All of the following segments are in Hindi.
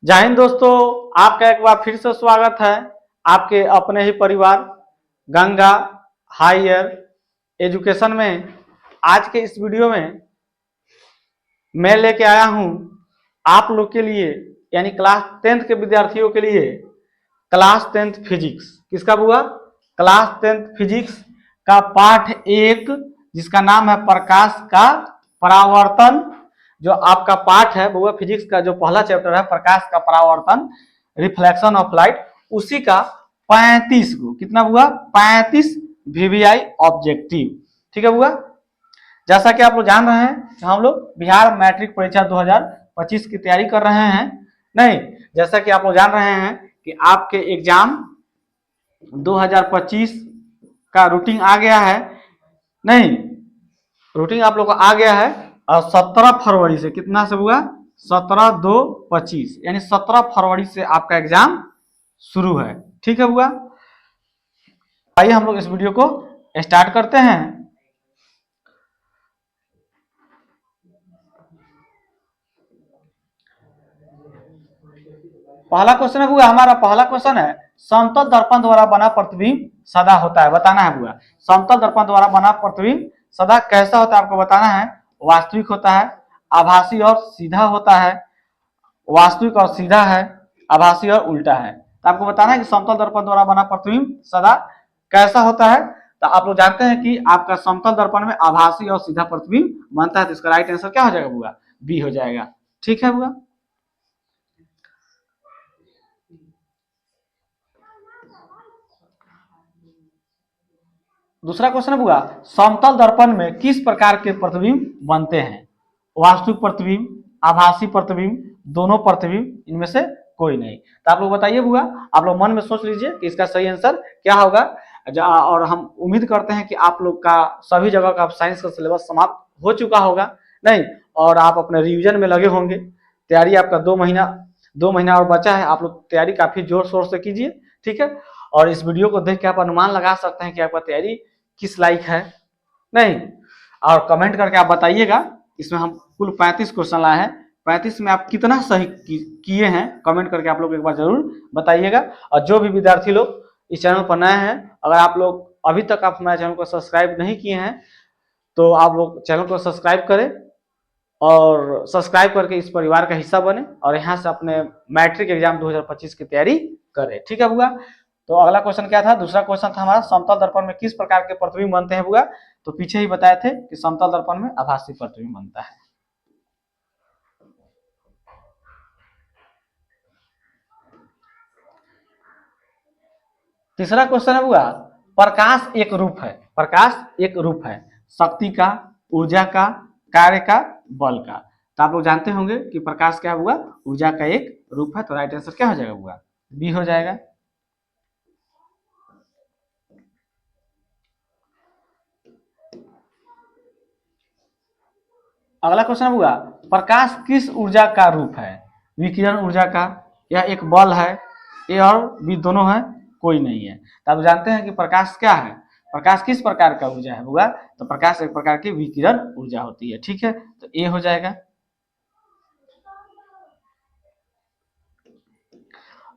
जय हिंद दोस्तों, आपका एक बार फिर से स्वागत है आपके अपने ही परिवार गंगा हायर एजुकेशन में। आज के इस वीडियो में मैं लेके आया हूं आप लोग के लिए यानी क्लास 10th के विद्यार्थियों के लिए क्लास 10th फिजिक्स। किसका हुआ? क्लास 10th फिजिक्स का पाठ 1 जिसका नाम है प्रकाश का परावर्तन। जो आपका पाठ है वो फिजिक्स का जो पहला चैप्टर है प्रकाश का परावर्तन, रिफ्लेक्शन ऑफ लाइट, उसी का 35 को कितना हुआ? 35 वीवीआई ऑब्जेक्टिव। ठीक है हुआ। जैसा कि आप लोग जान रहे हैं हम लोग बिहार मैट्रिक परीक्षा 2025 की तैयारी कर रहे हैं। नहीं, जैसा कि आप लोग जान रहे हैं कि आपके एग्जाम 2025 का रूटीन आ गया है। नहीं, रूटीन आप लोग को आ गया है और 17 फरवरी से कितना से हुआ? 17/2/25 यानी 17 फरवरी से आपका एग्जाम शुरू है। ठीक है हुआ। आइए हम लोग इस वीडियो को स्टार्ट करते हैं। पहला क्वेश्चन है हुआ, हमारा पहला क्वेश्चन है समतल दर्पण द्वारा बना प्रतिबिंब सदा होता है, बताना है हुआ। समतल दर्पण द्वारा बना प्रतिबिंब सदा कैसा होता है आपको बताना है। वास्तविक होता है, आभासी और सीधा होता है, वास्तविक और सीधा है, आभासी और उल्टा है। तो आपको बताना है कि समतल दर्पण द्वारा बना प्रतिबिंब सदा कैसा होता है। तो आप लोग जानते हैं कि आपका समतल दर्पण में आभासी और सीधा प्रतिबिंब बनता है, तो इसका राइट आंसर क्या हो जाएगा हुआ? बी हो जाएगा। ठीक है हुआ। दूसरा क्वेश्चन हुआ समतल दर्पण में किस प्रकार के प्रतिबिंब बनते हैं? वास्तविक प्रतिबिंब, आभासी प्रतिबिंब, दोनों प्रतिबिंब, इनमें से कोई नहीं। तो आप लोग बताइए हुआ, आप लोग मन में सोच लीजिए कि इसका सही आंसर क्या होगा। और हम उम्मीद करते हैं कि आप लोग का सभी जगह का साइंस का सिलेबस समाप्त हो चुका होगा। नहीं, और आप अपने रिवीजन में लगे होंगे। तैयारी आपका 2 महीना और बचा है। आप लोग तैयारी काफी जोर शोर से कीजिए। ठीक है, और इस वीडियो को देख के आप अनुमान लगा सकते हैं कि आपका तैयारी किस लायक है। नहीं, और कमेंट करके आप बताइएगा। इसमें हम कुल 35 क्वेश्चन लाए हैं, 35 में आप कितना सही किए हैं कमेंट करके आप लोग एक बार जरूर बताइएगा। और जो भी विद्यार्थी लोग इस चैनल पर नए हैं, अगर आप लोग अभी तक आप हमारे चैनल को सब्सक्राइब नहीं किए हैं तो आप लोग चैनल को सब्सक्राइब करें और सब्सक्राइब करके इस परिवार का हिस्सा बने और यहाँ से अपने मैट्रिक एग्जाम 2025 की तैयारी करें। ठीक है बुआ। तो अगला क्वेश्चन क्या था? दूसरा क्वेश्चन था हमारा समतल दर्पण में किस प्रकार के प्रतिबिंब बनते हैं बुआ। तो पीछे ही बताए थे कि समतल दर्पण में आभासी प्रतिबिंब बनता है। तीसरा क्वेश्चन है बुआ, प्रकाश एक रूप है, प्रकाश एक रूप है शक्ति का, ऊर्जा का, कार्य का, बल का। तो आप लोग जानते होंगे कि प्रकाश क्या हुआ? ऊर्जा का एक रूप है। तो राइट आंसर क्या हो जाएगा बुआ? बी हो जाएगा। अगला क्वेश्चन हुआ, प्रकाश किस ऊर्जा का रूप है? विकिरण ऊर्जा का, या एक बल है, ए और बी दोनों है, कोई नहीं है। तो आप जानते हैं कि प्रकाश क्या है? प्रकाश किस प्रकार का ऊर्जा है हुआ? तो प्रकाश एक प्रकार की विकिरण ऊर्जा होती है। ठीक है, तो ए हो जाएगा।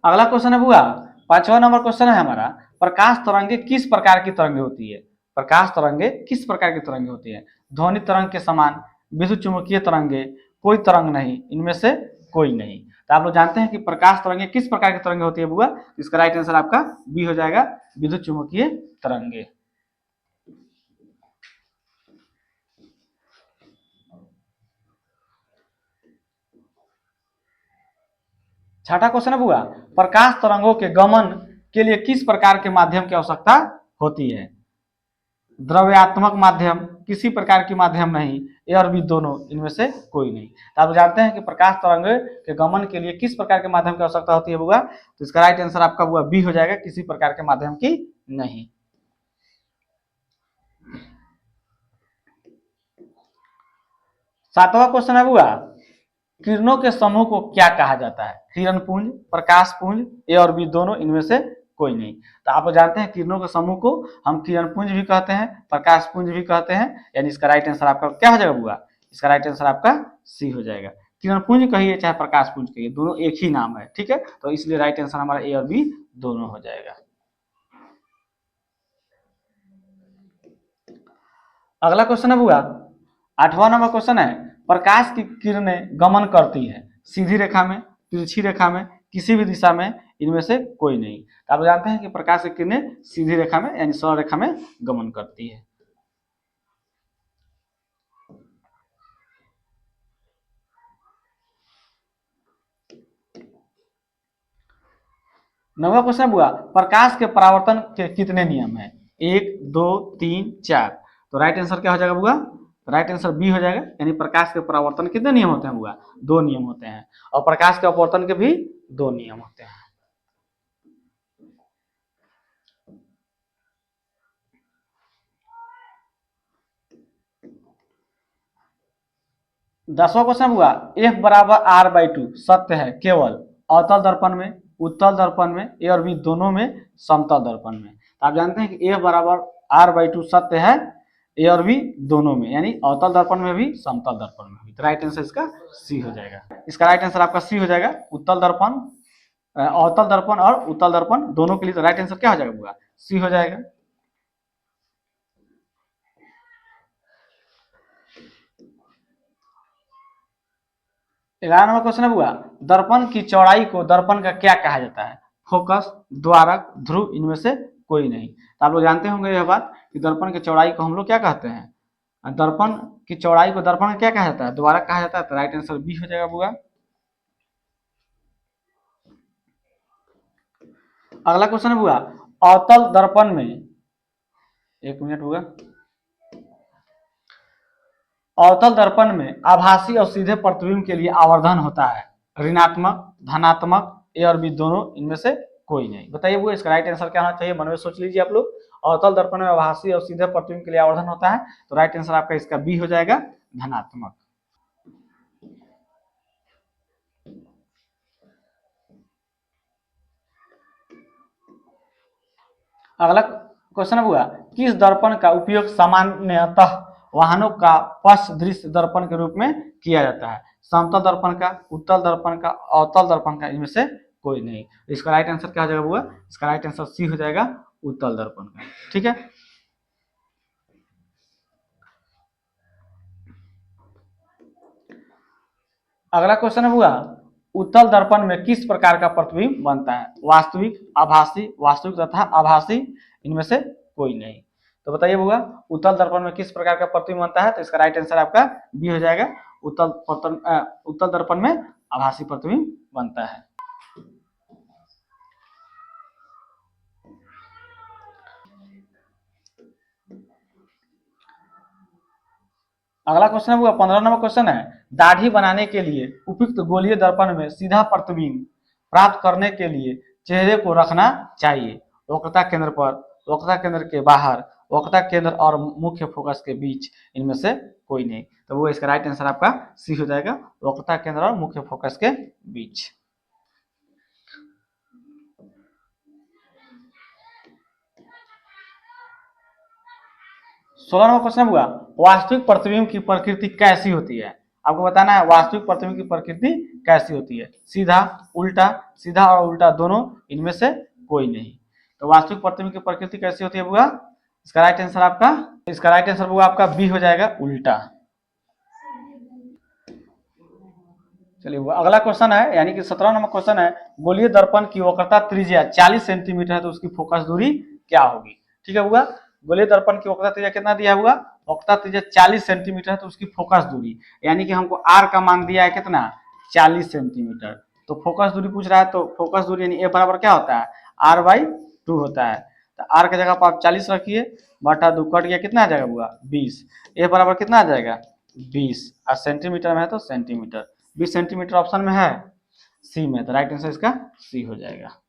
अगला क्वेश्चन है हुआ, 5वां नंबर क्वेश्चन है हमारा, प्रकाश तरंगे किस प्रकार की तरंगे होती है? प्रकाश तरंगे किस प्रकार की तरंगे होती है? ध्वनि तरंग के समान, विद्युत चुंबकीय तरंगे, कोई तरंग नहीं, इनमें से कोई नहीं। तो आप लोग जानते हैं कि प्रकाश तरंगे किस प्रकार की तरंगे होती है बुआ। इसका राइट आंसर आपका बी हो जाएगा, विद्युत चुंबकीय तरंगे। छठा क्वेश्चन है बुआ, प्रकाश तरंगों के गमन के लिए किस प्रकार के माध्यम की आवश्यकता होती है? द्रव्यात्मक माध्यम, किसी प्रकार की माध्यम नहीं, ए और बी दोनों, इनमें से कोई नहीं। तो आप जानते हैं कि प्रकाश तरंग के गमन के लिए किस प्रकार के माध्यम की आवश्यकता होती है बुआ। तो इसका राइट आंसर आपका बुआ बी हो जाएगा, किसी प्रकार के माध्यम की नहीं। सातवां क्वेश्चन है बुआ, किरणों के समूह को क्या कहा जाता है? किरण पुंज, प्रकाश पुंज, ए और बी दोनों, इनमें से कोई नहीं। तो आप जानते हैं किरणों के समूह को हम किरण पुंज भी कहते हैं, प्रकाश पुंज भी कहते हैं, यानी इसका राइट आंसर आपका क्या हो जाएगा बुआ? इसका राइट आंसर आपका सी हो जाएगा। किरण पुंज कहिए चाहे प्रकाश पुंज कहिए, दोनों एक ही नाम है। ठीक है, तो इसलिए राइट आंसर हमारा ए और बी दोनों हो जाएगा। अगला क्वेश्चन है बुआ 8वां नंबर क्वेश्चन है, प्रकाश की किरणें गमन करती है सीधी रेखा में, तिरछी रेखा में, किसी भी दिशा में, इनमें से कोई नहीं। तो आप जानते हैं कि प्रकाश की किरणें सीधी रेखा में यानी सरल रेखा में गमन करती है। नौवां क्वेश्चन बुआ, प्रकाश के परावर्तन के कितने नियम है? 1 2 3 4। तो राइट आंसर क्या हो जाएगा बुआ? राइट आंसर बी हो जाएगा, यानी प्रकाश के परावर्तन कितने नियम होते हैं बुआ? 2 नियम होते हैं, और प्रकाश के अपवर्तन के भी 2 नियम होते हैं। 10वां क्वेश्चन हुआ, एफ बराबर आर बाई टू सत्य है केवल अवतल दर्पण में, उत्तल दर्पण में, ए और बी दोनों में, समतल दर्पण में। तो आप जानते हैं कि एफ बराबर आर बाई टू सत्य है ए और बी दोनों में, यानी अवतल दर्पण में भी समतल दर्पण में भी। तो राइट आंसर इसका सी हो जाएगा। इसका राइट आंसर आपका सी हो जाएगा। उत्तल दर्पण, अवतल दर्पण और उत्तल दर्पण दोनों के लिए तो राइट आंसर क्या हो जाएगा? सी हो जाएगा। 11 नंबर क्वेश्चन है बुआ, दर्पण की चौड़ाई को दर्पण का क्या कहा जाता है? फोकस, द्वारक, ध्रुव, इनमें से कोई नहीं। तो आप लोग जानते होंगे यह बात कि दर्पण की चौड़ाई को हम लोग क्या कहते हैं? दर्पण की चौड़ाई को दर्पण का क्या कहा जाता है? द्वारक कहा जाता है। तो राइट आंसर बी हो जाएगा बुआ। अगला क्वेश्चन है बुआ, अवतल दर्पण में, एक मिनट बुआ, अवतल दर्पण में आभासी और सीधे प्रतिबिंब के लिए आवर्धन होता है ऋणात्मक, धनात्मक, ए और बी दोनों, इनमें से कोई नहीं। बताइए वो इसका राइट आंसर क्या होना चाहिए? मन में सोच लीजिए आप लोग। अवतल दर्पण में आभासी और सीधे प्रतिबिंब के लिए आवर्धन होता है, तो राइट आंसर आपका इसका बी हो जाएगा, धनात्मक। अगला क्वेश्चन हुआ, किस दर्पण का उपयोग सामान्यतः वाहनों का पश्च दृश्य दर्पण के रूप में किया जाता है? समतल दर्पण का, उत्तल दर्पण का, अवतल दर्पण का, इनमें से कोई नहीं। इसका राइट आंसर क्या हो जाएगा बुआ? इसका राइट आंसर सी हो जाएगा, उत्तल दर्पण का। ठीक है, अगला क्वेश्चन हुआ, उत्तल दर्पण में किस प्रकार का प्रतिबिंब बनता है? वास्तविक, आभासी, वास्तविक तथा आभासी, इनमें से कोई नहीं। तो बताइए बुआ, उत्तल दर्पण में किस प्रकार का प्रतिबिंब बनता है? तो इसका राइट आंसर आपका बी हो जाएगा, उत्तल दर्पण में आभासी प्रतिबिंब बनता है। अगला क्वेश्चन हुआ 15 नंबर क्वेश्चन है, दाढ़ी बनाने के लिए उपयुक्त गोलीय दर्पण में सीधा प्रतिबिंब प्राप्त करने के लिए चेहरे को रखना चाहिए वक्रता केंद्र पर, वक्रता केंद्र के बाहर, वक्रता केंद्र और मुख्य फोकस के बीच, इनमें से कोई नहीं। तो वो इसका राइट आंसर आपका सी हो जाएगा, वक्रता केंद्र और मुख्य फोकस के बीच। 16 नंबर क्वेश्चन हुआ, वास्तविक प्रतिबिंब की प्रकृति कैसी होती है? आपको बताना है वास्तविक प्रतिबिंब की प्रकृति कैसी होती है। सीधा, उल्टा, सीधा और उल्टा दोनों, इनमें से कोई नहीं। तो वास्तविक प्रतिबिंब की प्रकृति कैसी होती है बुआ? इसका राइट आंसर आपका, इसका राइट आंसर बुआ आपका बी हो जाएगा, उल्टा। चलिए अगला क्वेश्चन है, यानी कि 17 नंबर क्वेश्चन है, गोलीय दर्पण की वक्रता त्रिज्या 40 सेंटीमीटर है तो उसकी फोकस दूरी क्या होगी? ठीक है बुआ, गोलीय दर्पण की वक्रता त्रिज्या कितना दिया हुआ? वक्रता त्रिज्या 40 सेंटीमीटर है तो उसकी फोकस दूरी, यानी कि हमको आर का मान दिया है कितना? 40 सेंटीमीटर। तो फोकस दूरी पूछ रहा है, तो फोकस दूरी यानी ए बराबर क्या होता है? आर बाई टू होता है। तो आर की जगह पर आप 40 रखिए, बटा 2 कट गया, कितना आ जाएगा बुआ? 20। ए बराबर कितना आ जाएगा? 20, और सेंटीमीटर में है तो सेंटीमीटर। 20 सेंटीमीटर ऑप्शन में है सी में, तो राइट आंसर इसका सी हो जाएगा।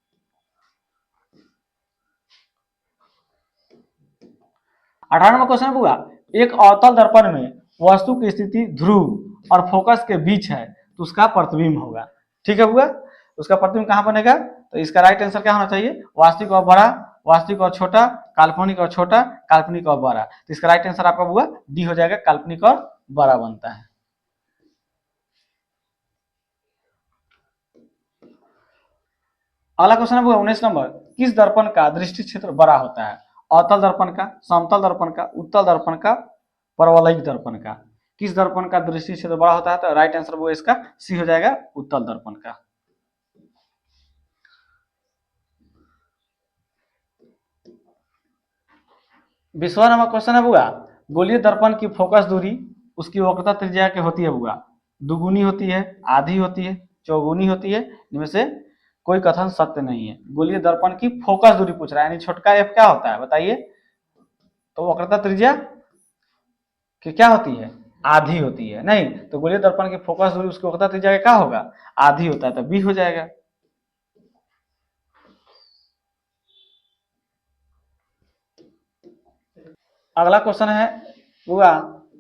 18 नंबर क्वेश्चन हुआ, एक अवतल दर्पण में वस्तु की स्थिति ध्रुव और फोकस के बीच है तो उसका प्रतिबिंब होगा। ठीक है बुआ, उसका प्रतिबिंब कहाँ बनेगा? तो इसका राइट आंसर क्या होना चाहिए? वास्तविक और बड़ा, वास्तविक और छोटा, काल्पनिक और छोटा, काल्पनिक और बड़ा। तो इसका राइट आंसर आपका बुआ डी हो जाएगा, काल्पनिक और बड़ा बनता है। अगला क्वेश्चन है 19 नंबर, किस दर्पण का दृष्टि क्षेत्र बड़ा होता है? अवतल दर्पण का, समतल दर्पण का, उत्तल दर्पण का, परवलयिक दर्पण का। किस दर्पण का दृष्टि क्षेत्र बड़ा होता है? तो राइट आंसर वो इसका सी हो जाएगा, उत्तल दर्पण का। विश्वा नंबर क्वेश्चन है बुआ, गोलीय दर्पण की फोकस दूरी उसकी वक्रता त्रिज्या क्या होती है बुआ? दुगुनी होती है, आधी होती है, चौगुनी होती है, इनमें से कोई कथन सत्य नहीं है। गोलीय दर्पण की फोकस दूरी पूछ रहा है, यानी छोटका एफ क्या होता है बताइए? तो वक्रता त्रिज्या कि क्या होती है? आधी होती है। नहीं तो गोलीय दर्पण की फोकस दूरी उसकी वक्रता त्रिज्या क्या होगा? आधी होता है, तो बी हो जाएगा। अगला क्वेश्चन है बुआ,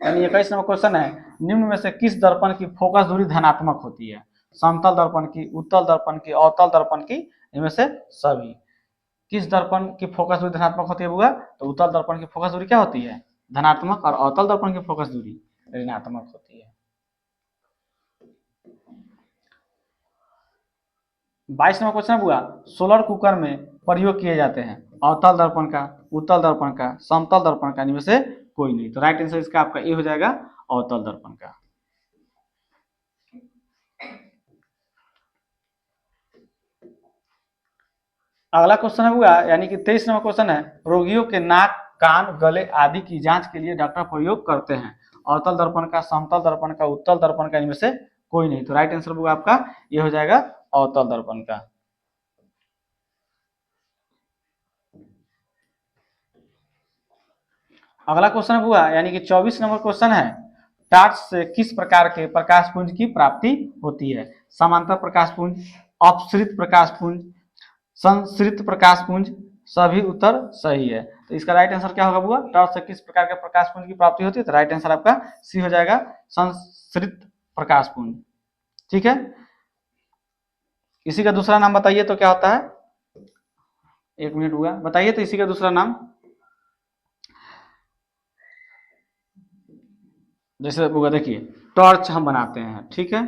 यानी 21 नंबर क्वेश्चन है, निम्न में से किस दर्पण की फोकस दूरी धनात्मक होती है? समतल दर्पण की, उत्तल दर्पण की, अवतल दर्पण की, इनमें से सभी। किस दर्पण की फोकस दूरी धनात्मक होती है बुआ? तो उत्तल दर्पण की फोकस दूरी क्या होती है? धनात्मक, और अवतल दर्पण की फोकस दूरी ऋणात्मक होती है। 22 नंबर क्वेश्चन बुआ, सोलर कुकर में प्रयोग किए जाते हैं अवतल दर्पण का, उत्तल दर्पण का, समतल दर्पण का, इनमें से कोई नहीं। तो राइट आंसर इसका आपका ए हो जाएगा, अवतल दर्पण का। अगला क्वेश्चन है बुआ, यानी कि 23 नंबर क्वेश्चन है, रोगियों के नाक, कान, गले आदि की जांच के लिए डॉक्टर प्रयोग करते हैं अवतल दर्पण का, समतल दर्पण का, उत्तल दर्पण का, इनमें से कोई नहीं। तो राइट आंसर बुआ आपका ये हो जाएगा, अवतल दर्पण का। अगला क्वेश्चन हुआ, यानी कि 24 नंबर क्वेश्चन है, टार्च से किस प्रकार के प्रकाश पुंज की प्राप्ति होती है? समांतर प्रकाश पुंज, अपसृत प्रकाश पुंज, संसृत प्रकाश पुंज, सभी उत्तर सही है। तो इसका राइट आंसर क्या होगा बुआ? टॉर्च से किस प्रकार के प्रकाश पुंज की प्राप्ति होती है? तो राइट आंसर आपका सी हो जाएगा, संसृत प्रकाश पुंज। ठीक है, इसी का दूसरा नाम बताइए तो क्या होता है? 1 मिनट हुआ, बताइए तो इसी का दूसरा नाम। जैसे बुआ देखिए, टॉर्च हम बनाते हैं, ठीक है,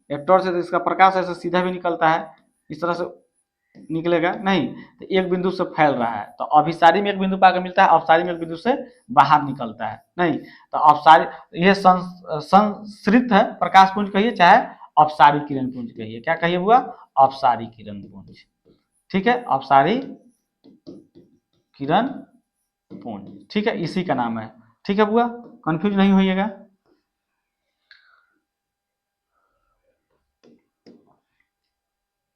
एक टॉर्च है तो इसका प्रकाश ऐसे सीधा भी निकलता है, इस तरह से निकलेगा नहीं, तो एक बिंदु से फैल रहा है, तो अभिसारी में एक बिंदु पर आकर मिलता है, अपसारी में एक बिंदु से बाहर निकलता है। नहीं तो अपसारी, यह संसृत है प्रकाश पुंज कहिए, चाहे अपसारी किरण पुंज कहिए। क्या कहिए बुआ? अपसारी किरण पुंज। ठीक है, अपसारी किरण पुंज, ठीक है, इसी का नाम है। ठीक है बुआ, कंफ्यूज नहीं होइएगा।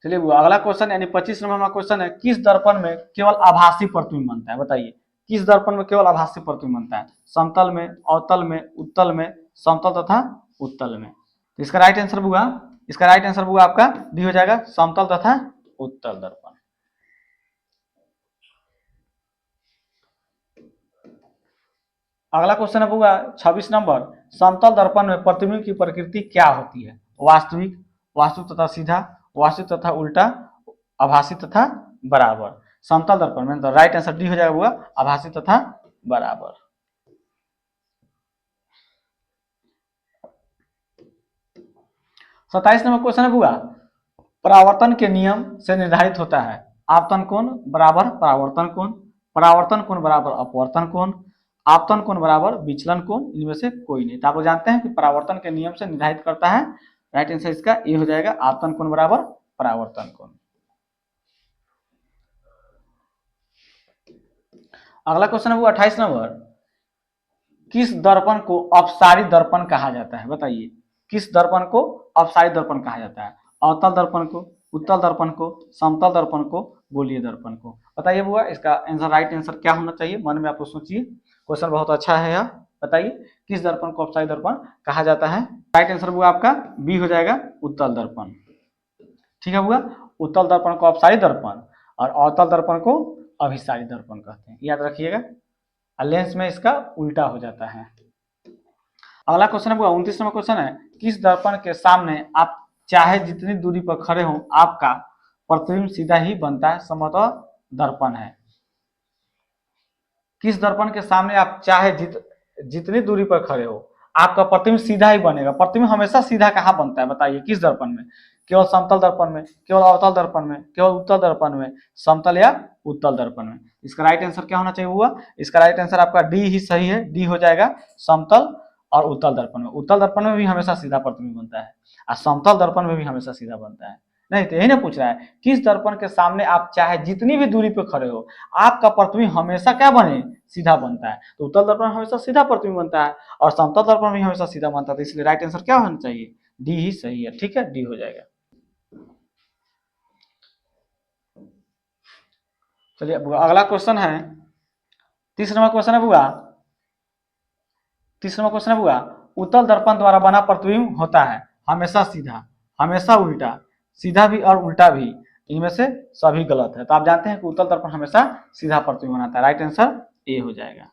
चलिए बुआ, अगला क्वेश्चन यानी 25 नंबर का क्वेश्चन है, किस दर्पण में केवल आभासी प्रतिबिंब बनता है? बताइए, किस दर्पण में केवल आभासी प्रतिबिंब बनता है? समतल में, अवतल में, उत्तल में, समतल तथा उत्तल में। तो इसका राइट आंसर बुआ, इसका राइट आंसर बुआ आपका डी हो जाएगा, समतल तथा उत्तल दर्पण। अगला क्वेश्चन है बुआ 26 नंबर, समतल दर्पण में प्रतिबिंब की प्रकृति क्या होती है? वास्तविक, वास्तविक तथा सीधा, वास्तविक तथा उल्टा, आभासी तथा बराबर। समतल दर्पण में तो राइट आंसर डी हो जाएगा बुआ, आभासी तथा बराबर। सत्ताईस नंबर क्वेश्चन है बुआ, परावर्तन के नियम से निर्धारित होता है आपतन कोण बराबर परावर्तन कोण, परावर्तन कोण बराबर अपवर्तन कोण, आपतन कोण बराबर विचलन कोण, इनमें से कोई नहीं। तो आप लोग जानते हैं कि परावर्तन के नियम से निर्धारित करता है, राइट आंसर इसका ये हो जाएगा, आपतन कोण बराबर परावर्तन कोण। अगला क्वेश्चन है वो 28 नंबर, किस दर्पण को अपसारी दर्पण कहा जाता है? बताइए, किस दर्पण को अपसारी दर्पण कहा जाता है? अवतल दर्पण को, उत्तल दर्पण को, समतल दर्पण को, गोलीय दर्पण को। बताइए बुआ, इसका आंसर, राइट आंसर क्या होना चाहिए? मन में आप सोचिए, क्वेश्चन बहुत अच्छा है यह। बताइए, किस दर्पण को अपसारी दर्पण कहा जाता है? राइट आंसर बुआ आपका बी हो जाएगा, उत्तल दर्पण। ठीक है बुआ, उत्तल दर्पण को अपसारी दर्पण और अवतल दर्पण को अभिसारी दर्पण कहते हैं, याद रखिएगा। लेंस में इसका उल्टा हो जाता है। अगला क्वेश्चन है 29 नंबर क्वेश्चन है, किस दर्पण के सामने आप चाहे जितनी दूरी पर खड़े हो आपका प्रतिबिंब सीधा ही बनता है? समतल दर्पण है। किस दर्पण के सामने आप चाहे जितनी दूरी पर खड़े हो आपका प्रतिबिंब सीधा ही बनेगा? प्रतिबिंब हमेशा सीधा कहाँ बनता है? बताइए, किस दर्पण में? केवल समतल दर्पण में, केवल अवतल दर्पण में, केवल उत्तल दर्पण में, समतल या उत्तल दर्पण में। इसका राइट आंसर क्या होना चाहिए हुआ? इसका राइट आंसर आपका डी ही सही है, डी हो जाएगा, समतल और उत्तल दर्पण में। उत्तल दर्पण में भी हमेशा सीधा प्रतिबिंब बनता है और समतल दर्पण में भी हमेशा सीधा बनता है। नहीं तो यही ना पूछ रहा है, किस दर्पण के सामने आप चाहे जितनी भी दूरी पे खड़े हो, आपका प्रतिबिंब हमेशा क्या बने? सीधा बनता है। तो उत्तल दर्पण हमेशा सीधा प्रतिबिंब बनता है और समतल दर्पण भी हमेशा सीधा बनता है, तो इसलिए राइट आंसर क्या होना चाहिए? डी ही सही है। ठीक है, डी हो जाएगा। चलिए अगला क्वेश्चन है, 30 नंबर क्वेश्चन है बुआ। 30 नंबर क्वेश्चन है बुआ, उत्तल दर्पण द्वारा बना प्रतिबिंब होता है हमेशा सीधा, हमेशा उल्टा, सीधा भी और उल्टा भी, इनमें से सभी गलत है। तो आप जानते हैं कि उत्तल दर्पण हमेशा सीधा प्रतिबिंब बनाता है। राइट आंसर ए हो जाएगा।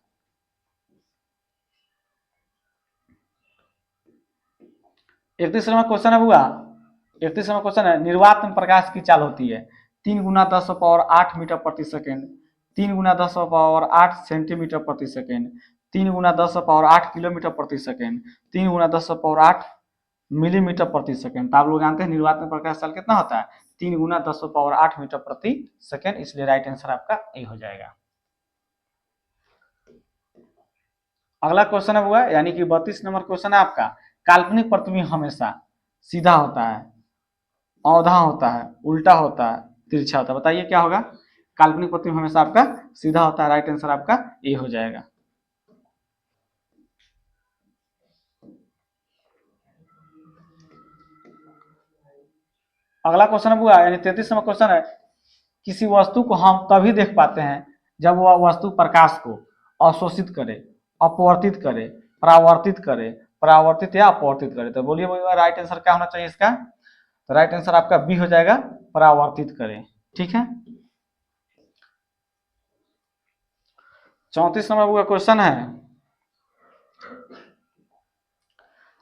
31 नंबर क्वेश्चन है बुआ। 31 नंबर क्वेश्चन है, निर्वात में प्रकाश की चाल होती है 3 गुना 10⁻8 मीटर प्रति सेकेंड, 3 गुना 10⁻8 सेंटीमीटर प्रति सेकेंड, 3 गुना 10⁻8 किलोमीटर प्रति सेकेंड, 3 गुना 10⁻8 मिलीमीटर प्रति सेकेंड। तो आप लोग जानते हैं निर्वात में प्रकाश चाल कितना होता है? 3 गुना 10⁻8 मीटर प्रति सेकेंड, इसलिए राइट आंसर आपका ए हो जाएगा। अगला क्वेश्चन है हुआ, यानी कि 32 नंबर क्वेश्चन है आपका, काल्पनिक प्रतिबिंब हमेशा सीधा होता है, औंधा होता है, उल्टा होता है, तिरछा होता है। बताइए क्या होगा? काल्पनिक प्रतिबिंब हमेशा आपका सीधा होता है। राइट आंसर आपका ए हो जाएगा। अगला क्वेश्चन है बुआ, यानी 33 नंबर क्वेश्चन है, किसी वस्तु को हम तभी देख पाते हैं जब वह वस्तु प्रकाश को अवशोषित करे, अपवर्तित करे, परावर्तित करे, परावर्तित या अपवर्तित करे। तो बोलिए राइट आंसर क्या होना चाहिए इसका? तो राइट आंसर आपका बी हो जाएगा, परावर्तित करे। ठीक है। 34 नंबर का क्वेश्चन है,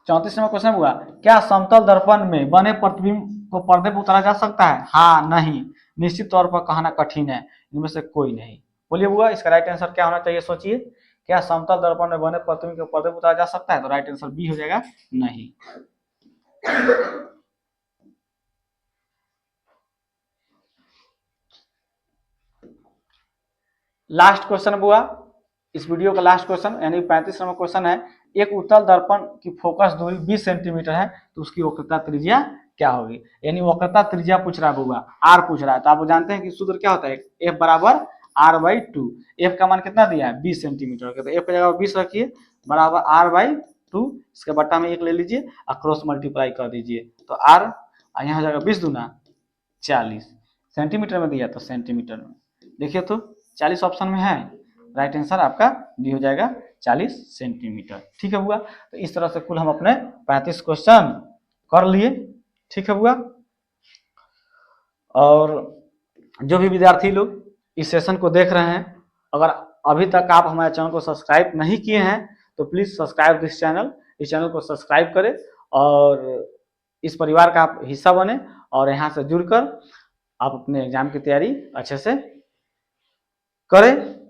34 नंबर क्वेश्चन हुआ, क्या समतल दर्पण में बने प्रतिबिंब को पर्दे पर उतारा जा सकता है? हाँ, नहीं, निश्चित तौर पर कहना कठिन है, इनमें से कोई नहीं। बोलिए बुआ इसका राइट आंसर क्या होना चाहिए? सोचिए, क्या समतल दर्पण में बने प्रतिबिंब को पर्दे पर उतारा जा सकता है? तो राइट आंसर बी हो जाएगा, नहीं। लास्ट क्वेश्चन बुआ, इस वीडियो का लास्ट क्वेश्चन, यानी 35 नंबर क्वेश्चन है, एक उत्तल दर्पण की फोकस दूरी 20 सेंटीमीटर है तो उसकी वक्रता त्रिज्या क्या होगी? यानी वक्रता त्रिज्या पूछ रहा है बुआ, आर पूछ रहा है। तो आप जानते हैं कि सूत्र क्या होता है? एफ बराबर आर बाई टू। एफ का मान कितना दिया है? 20 सेंटीमीटर। तो एफ की जगह 20 रखिए, बराबर आर बाई टू, इसके बट्टा में 1 ले लीजिए और क्रॉस मल्टीप्लाई कर दीजिए। तो आर यहाँ हो जाएगा 20 दूना 40, सेंटीमीटर में दिया तो सेंटीमीटर में, देखिए तो 40 ऑप्शन में है। राइट आंसर आपका डी हो जाएगा, 40 सेंटीमीटर। ठीक है बुआ, तो इस तरह से कुल हम अपने 35 क्वेश्चन कर लिए। ठीक है बुआ, और जो भी विद्यार्थी लोग इस सेशन को देख रहे हैं, अगर अभी तक आप हमारे चैनल को सब्सक्राइब नहीं किए हैं तो प्लीज़ सब्सक्राइब दिस चैनल, इस चैनल को सब्सक्राइब करें और इस परिवार का आप हिस्सा बने और यहाँ से जुड़कर आप अपने एग्जाम की तैयारी अच्छे से करें।